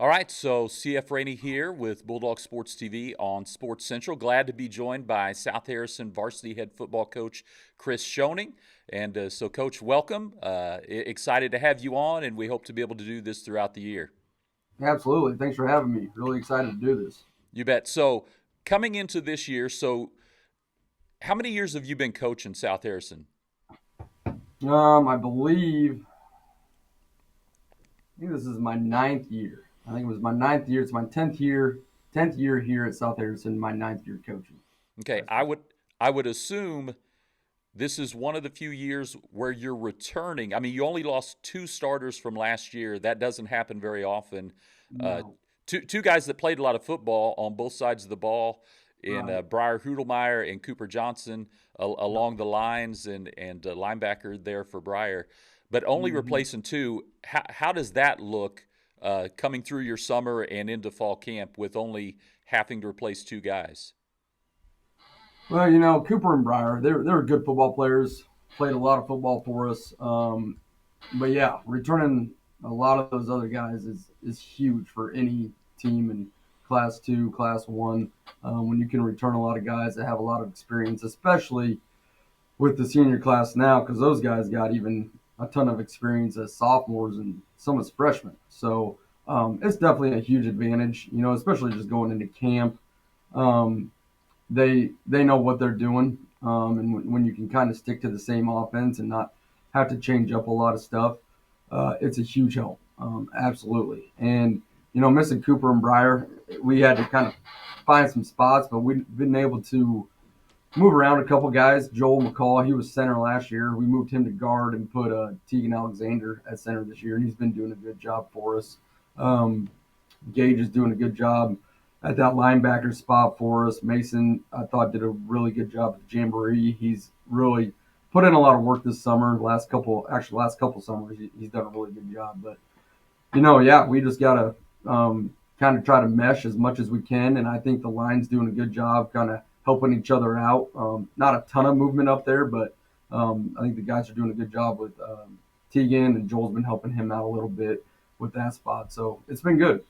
All right, so CF Rainey here with Bulldog Sports TV on Sports Central. Glad to be joined by South Harrison varsity head football coach Chris Schoning. And Coach, welcome. Excited to have you on, and we hope to be able to do this throughout the year. Absolutely. Thanks for having me. Really excited to do this. You bet. So, coming into this year, how many years have you been coaching South Harrison? I think this is my ninth year. I think it was my ninth year. It's my tenth year here at South Harrison. My ninth year coaching. Okay, That's I would assume this is one of the few years where you're returning. I mean, you only lost two starters from last year. That doesn't happen very often. Uh, no two guys that played a lot of football on both sides of the ball in right. Briar Hudelmeyer and Cooper Johnson Yep. along the lines and linebacker there for Briar. But only hmm replacing two, how does that look coming through your summer and into fall camp with only having to replace two guys? Well, Cooper and Breyer, they're good football players. Played a lot of football for us. But yeah, returning a lot of those other guys is huge for any team in Class Two, Class One. When you can return a lot of guys that have a lot of experience, especially with the senior class now, because those guys got even a ton of experience as sophomores and some as freshmen. So it's definitely a huge advantage, especially just going into camp. Um, they know what they're doing, and when you can kind of stick to the same offense and not have to change up a lot of stuff, it's a huge help. Absolutely. And missing Cooper and Breyer, we had to kind of find some spots, but we've been able to move around a couple guys. Joel McCall, he was center last year. We moved him to guard and put Tegan Alexander at center this year, and he's been doing a good job for us. Um, Gage is doing a good job at that linebacker spot for us. Mason, I thought, did a really good job at the jamboree. He's really put in a lot of work this summer. Last couple summers, he's done a really good job. But yeah, we just gotta kind of try to mesh as much as we can, and I think the line's doing a good job, kind of helping each other out. Not a ton of movement up there, but I think the guys are doing a good job with Tegan, and Joel's been helping him out a little bit with that spot. So it's been good.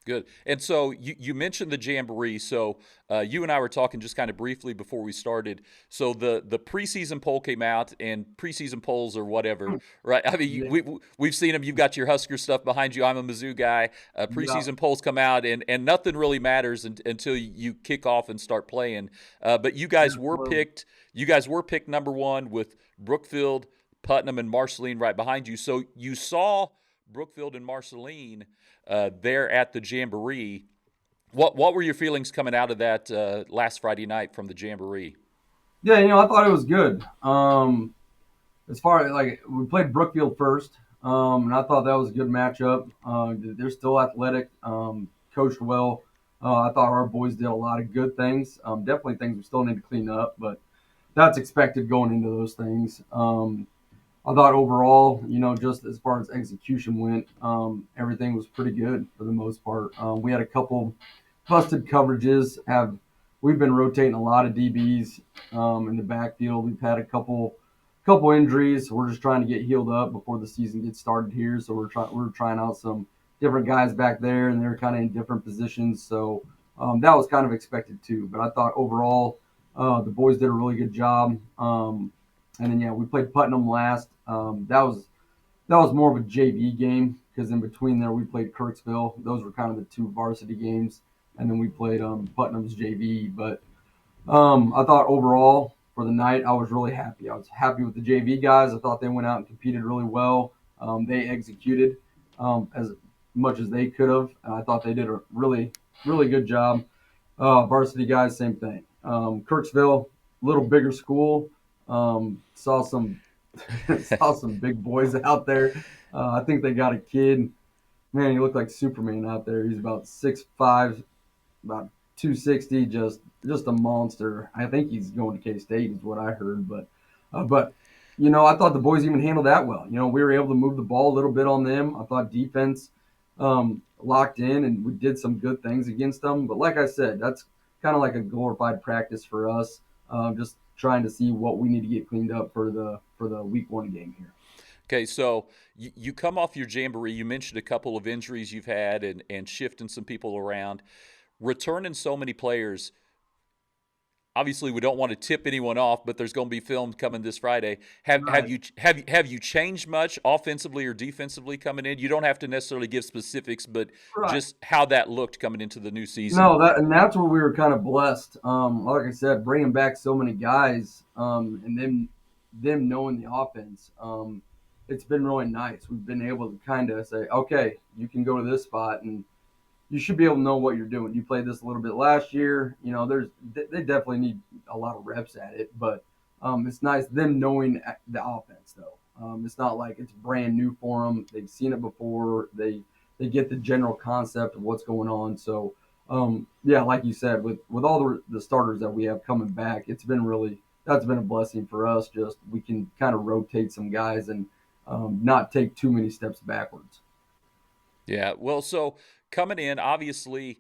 Good. And so you mentioned the jamboree. So you and I were talking just kind of briefly before we started. So the preseason poll came out, and preseason polls or whatever, right? I mean, Yeah, we've seen them. You've got your Husker stuff behind you. I'm a Mizzou guy. yeah, Preseason polls come out, and nothing really matters until you kick off and start playing. But you guys were absolutely. picked. You guys were picked number one with Brookfield, Putnam, and Marceline right behind you. So you saw Brookfield and Marceline there at the Jamboree. What were your feelings coming out of that last Friday night from the Jamboree? Yeah, I thought it was good. As far as like we played Brookfield first, and I thought that was a good matchup. They're still athletic, coached well. I thought our boys did a lot of good things. Definitely things we still need to clean up, but that's expected going into those things. I thought overall, just as far as execution went, everything was pretty good for the most part. We had a couple busted coverages. Have We've been rotating a lot of DBs in the backfield. We've had a couple injuries. We're just trying to get healed up before the season gets started here. So we're trying out some different guys back there, and they're kind of in different positions. So that was kind of expected too. But I thought overall the boys did a really good job. And then yeah, we played Putnam last. That was more of a JV game because in between there we played Kirksville. Those were kind of the two varsity games, and then we played Putnam's JV. But I thought overall for the night I was really happy. I was happy with the JV guys. I thought they went out and competed really well. They executed as much as they could have. And I thought they did a really good job. Varsity guys, same thing. Kirksville, little bigger school. Saw some saw some big boys out there. I think they got a kid. Man, he looked like Superman out there. He's about 6'5", about 260, just a monster. I think he's going to K State, is what I heard. But I thought the boys even handled that well. We were able to move the ball a little bit on them. I thought defense locked in, and we did some good things against them. But like I said, that's kind of like a glorified practice for us. Just trying to see what we need to get cleaned up for the week one game here. Okay, so you come off your jamboree. You mentioned a couple of injuries you've had and shifting some people around. Returning so many players, obviously we don't want to tip anyone off, but there's going to be film coming this Friday. Right. Have you changed much offensively or defensively coming in? You don't have to necessarily give specifics, but Right. just how that looked coming into the new season. No, that's where we were kind of blessed. Like I said, bringing back so many guys, and then them knowing the offense, it's been really nice. We've been able to kind of say, okay, you can go to this spot, and you should be able to know what you're doing. You played this a little bit last year. They definitely need a lot of reps at it, but it's nice them knowing the offense though. It's not like it's brand new for them. They've seen it before. They get the general concept of what's going on. So yeah, like you said, with all the starters that we have coming back, it's been really that's been a blessing for us. Just we can kind of rotate some guys and not take too many steps backwards. Yeah, well, so coming in, obviously,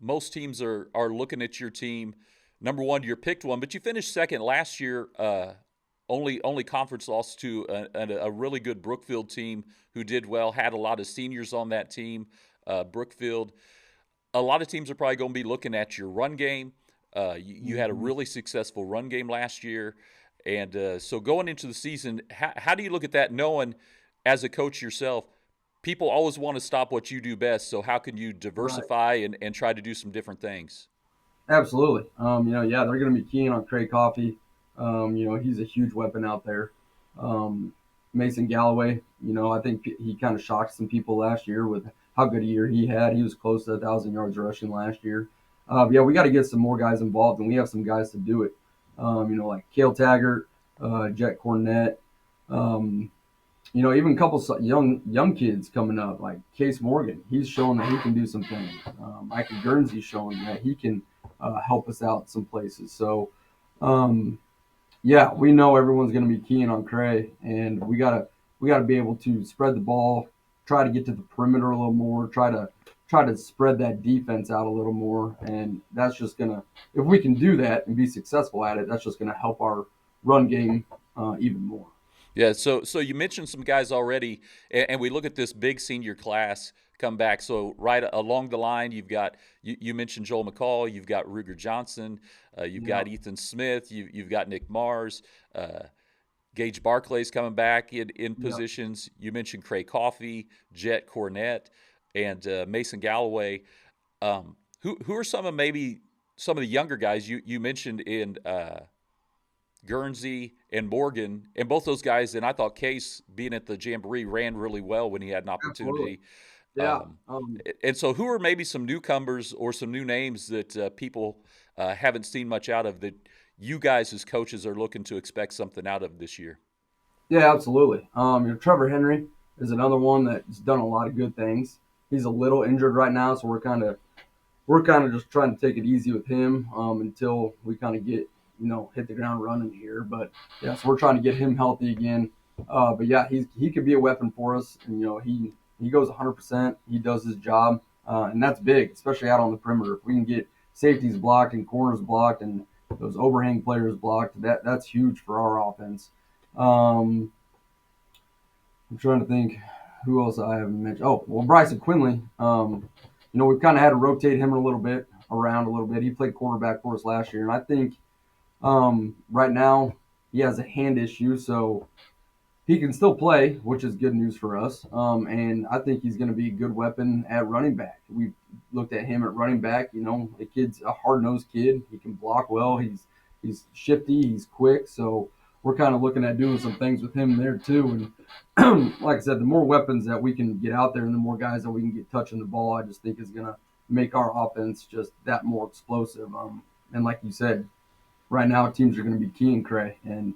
most teams are looking at your team. Number one, you're picked one, but you finished second last year. Only conference loss to a really good Brookfield team who did well. Had a lot of seniors on that team. Brookfield. A lot of teams are probably going to be looking at your run game. You had a Mhm. really successful run game last year, and so going into the season, how do you look at that, knowing as a coach yourself? People always want to stop what you do best. So how can you Right. diversify and try to do some different things? Absolutely. Yeah, they're going to be keen on Trey Coffee. He's a huge weapon out there. Mason Galloway, I think he kind of shocked some people last year with how good a year he had. He was close to 1,000 yards rushing last year. Yeah, we got to get some more guys involved, and we have some guys to do it. Like Cale Taggart, Jet Cornett, um, even a couple young kids coming up, like Case Morgan. He's showing that he can do some things. Michael Guernsey's showing that he can help us out some places. So, um, yeah, we know everyone's going to be keying on Cray, and we gotta be able to spread the ball, try to get to the perimeter a little more, try to spread that defense out a little more, and that's just gonna if we can do that and be successful at it, that's just gonna help our run game even more. Yeah. So you mentioned some guys already, and we look at this big senior class come back. So right along the line, you mentioned Joel McCall, you've got Ruger Johnson, you've Yeah, got Ethan Smith, you've got Nick Mars. Gage Barclay's coming back in yeah. positions. You mentioned Cray Coffee, Jet Cornett, and Mason Galloway. Who are some of the younger guys you mentioned in Guernsey and Morgan, and both those guys? And I thought Case, being at the Jamboree, ran really well when he had an Absolutely. opportunity. Yeah. Um, and so, who are maybe some newcomers or some new names that people haven't seen much out of that you guys as coaches are looking to expect something out of this year? Yeah, absolutely. Trevor Henry is another one that's done a lot of good things. He's a little injured right now, so we're kind of just trying to take it easy with him until we kind of get hit the ground running here. But yeah, so we're trying to get him healthy again. But yeah, he could be a weapon for us, and he goes 100%. He does his job, and that's big, especially out on the perimeter. If we can get safeties blocked and corners blocked and those overhang players blocked, that's huge for our offense. Um, I'm trying to think who else I haven't mentioned. Oh, well, Bryson Quinley. We've kind of had to rotate him a little bit around a little bit. He played quarterback for us last year, and I think right now he has a hand issue, so he can still play, which is good news for us. And I think he's going to be a good weapon at running back. We've looked at him at running back. The kid's a hard nosed kid. He can block well. He's shifty. He's quick. So we're kind of looking at doing some things with him there too. And like I said, the more weapons that we can get out there, and the more guys that we can get touching the ball, I just think is going to make our offense just that more explosive. And like you said, right now teams are going to be keying Cray, and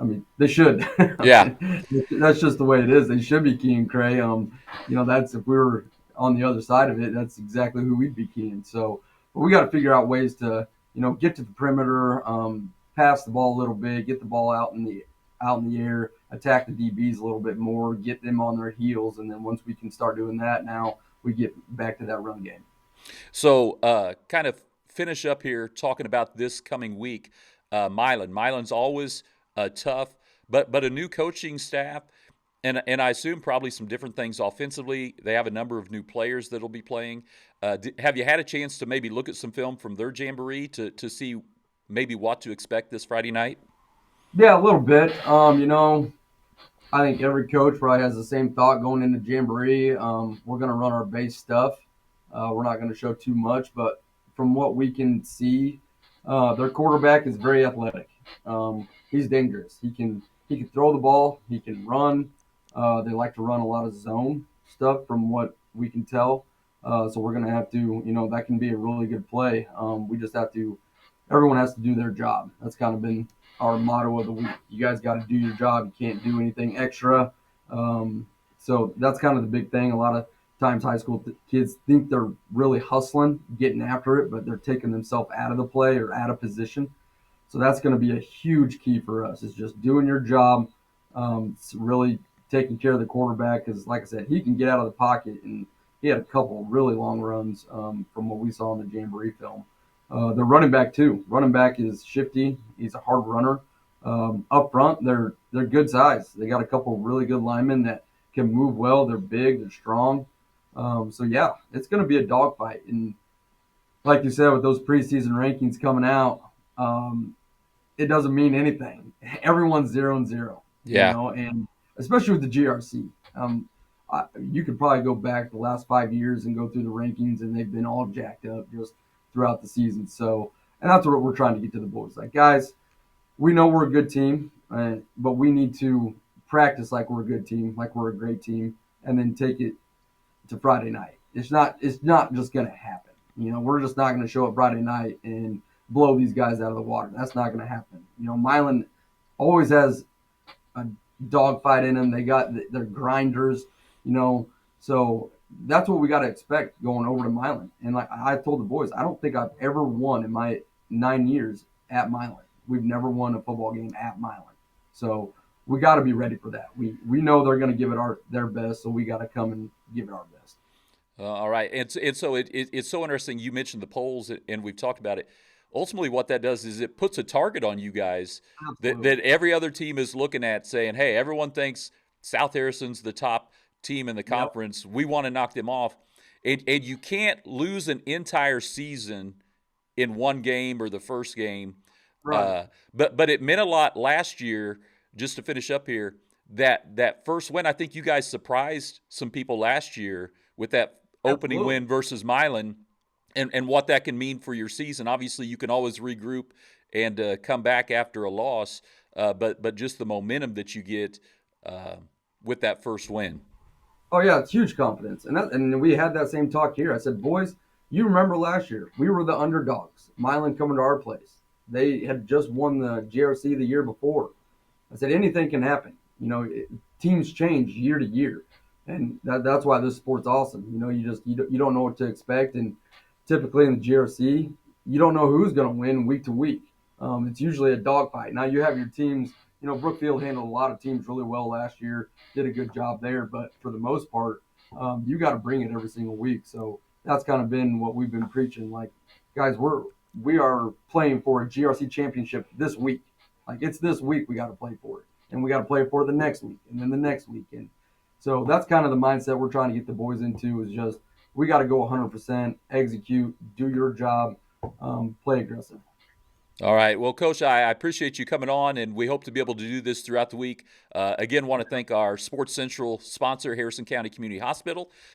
I mean, they should. I Yeah. mean, that's just the way it is. They should be keying Cray. That's if we were on the other side of it, that's exactly who we'd be keying. So, but we got to figure out ways to, get to the perimeter, pass the ball a little bit, get the ball out in the air, attack the DBs a little bit more, get them on their heels, and then once we can start doing that, now we get back to that run game. So, kind of finish up here talking about this coming week. Milan's always tough, but a new coaching staff. And I assume probably some different things offensively. They have a number of new players that'll be playing. Have you had a chance to maybe look at some film from their jamboree to see maybe what to expect this Friday night? Yeah, a little bit. I think every coach probably has the same thought going into Jamboree. We're going to run our base stuff. We're not going to show too much, but from what we can see, their quarterback is very athletic. He's dangerous. He can throw the ball. He can run. They like to run a lot of zone stuff, from what we can tell. So we're going to have to, that can be a really good play. We just have to. Everyone has to do their job. That's kind of been our motto of the week. You guys got to do your job. You can't do anything extra. Um, so that's kind of the big thing. A lot of times high school kids think they're really hustling, getting after it, but they're taking themselves out of the play or out of position. So that's going to be a huge key for us, is just doing your job. It's really taking care of the quarterback, because, like I said, he can get out of the pocket, and he had a couple really long runs from what we saw in the Jamboree film. The running back too. Running back is shifty. He's a hard runner. Up front, they're good size. They got a couple really good linemen that can move well. They're big. They're strong. So yeah, it's going to be a dogfight. And like you said, with those preseason rankings coming out, um, it doesn't mean anything. Everyone's 0-0, Yeah. and especially with the GRC. You could probably go back the last 5 years and go through the rankings, and they've been all jacked up just throughout the season. So, and that's what we're trying to get to the boys. Like, guys, we know we're a good team, but we need to practice like we're a good team, like we're a great team, and then take it to Friday night. It's not just going to happen. We're just not going to show up Friday night and blow these guys out of the water. That's not going to happen. Milan always has a dogfight in them. They're grinders. So that's what we got to expect going over to Milan. And like I told the boys, I don't think I've ever won in my 9 years at Milan. We've never won a football game at Milan. So we got to be ready for that. We know they're going to give it their best, so we got to come and give it our best. All right, and so it's so interesting. You mentioned the polls, and we've talked about it. Ultimately, what that does is it puts a target on you guys that Absolutely. every other team is looking at, saying, "Hey, everyone thinks South Harrison's the top team in the Yep. conference. We want to knock them off." And you can't lose an entire season in one game or the first game. Right. But it meant a lot last year. Just to finish up here, that first win, I think you guys surprised some people last year with that opening Absolutely. win versus Milan, and what that can mean for your season. Obviously, you can always regroup and come back after a loss, but just the momentum that you get uh, with that first win. Oh yeah, it's huge confidence, and we had that same talk here. I said, boys, you remember last year we were the underdogs. Milan coming to our place. They had just won the GRC the year before. I said anything can happen. Teams change year to year, and that's why this sport's awesome. You don't know what to expect, and typically in the GRC, you don't know who's going to win week to week. It's usually a dogfight. Now you have your teams. Brookfield handled a lot of teams really well last year, did a good job there, but for the most part, you got to bring it every single week. So that's kind of been what we've been preaching. Like, guys, we are playing for a GRC championship this week. Like, it's this week we got to play for it, and we got to play for it the next week, and then the next week. And so that's kind of the mindset we're trying to get the boys into, is just we got to go 100%, execute, do your job, play aggressive. All right. Well, Coach, I appreciate you coming on, and we hope to be able to do this throughout the week. Again, want to thank our Sports Central sponsor, Harrison County Community Hospital.